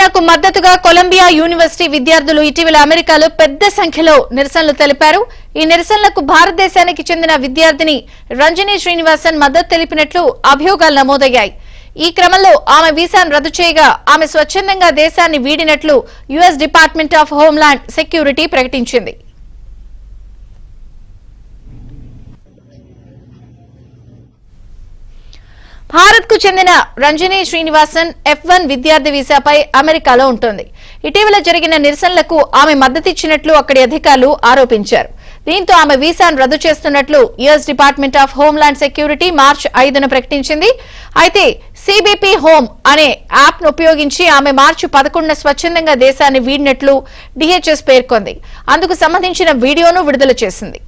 తెలంగాణకు మద్దతుగా Columbia university విద్యార్థులు ఇటీవల అమెరికాలో పెద్ద సంఖ్యలో నిరసనలు తెలిపారు. ఈ నిరసనలకు భారతదేశానికి చెందిన విద్యార్థిని రంజని శ్రీనివాసన్ మద్దతు తెలిపినట్లు అభియోగాలు నమోదయ్యాయి. ఈ క్రమంలో ఆమె వీసాను రద్దు చేయగా ఆమె స్వచ్ఛందంగా దేశాన్ని వీడినట్లు US department of homeland security ప్రకటించింది. భారత్ కు చెందిన రంజని శ్రీనివాసన్ F1 విద్యార్థి వీసాపై అమెరికాలో ఉంటుంది. ఇటీవల జరిగిన నిరసనలకు ఆమె మద్దతిచ్చినట్లు అక్కడి అధికారులు ఆరోపించారు. దీంతో ఆమె వీసాను రద్దు చేస్తున్నట్లు US department of homeland security మార్చి 5న ప్రకటించింది. అయితే సిబిపి హోమ్ అనే యాప్ ను ఉపయోగించి ఆమె మార్చి 11న స్వచ్ఛందంగా దేశాన్ని వీడినట్లు DHS పేర్కొంది. అందుకు సంబంధించిన వీడియోను విడుదల చేసింది.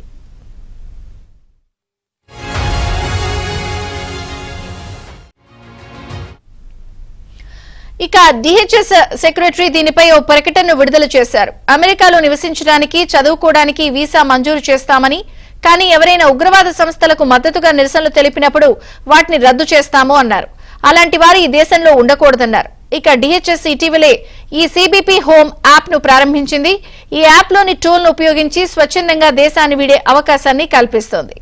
ఇక DHS సెక్రటరీ దీనిపై ఓ ప్రకటనను విడుదల చేశారు. అమెరికాలో నివసించడానికి, చదువుకోవడానికి వీసా మంజూరు చేస్తామని, కానీ ఎవరైనా ఉగ్రవాద సంస్థలకు మద్దతుగా నిరసనలు తెలిపినప్పుడు వాటిని రద్దు చేస్తాము అన్నారు. అలాంటి వారు ఈ దేశంలో ఉండకూడదన్నారు. ఇక DHS ఇటీవలే ఈ సిబిపి హోమ్ యాప్ ను ప్రారంభించింది. ఈ యాప్ లోని టూల్ ను ఉపయోగించి స్వచ్ఛందంగా దేశాన్ని వీడే అవకాశాన్ని కల్పిస్తోంది.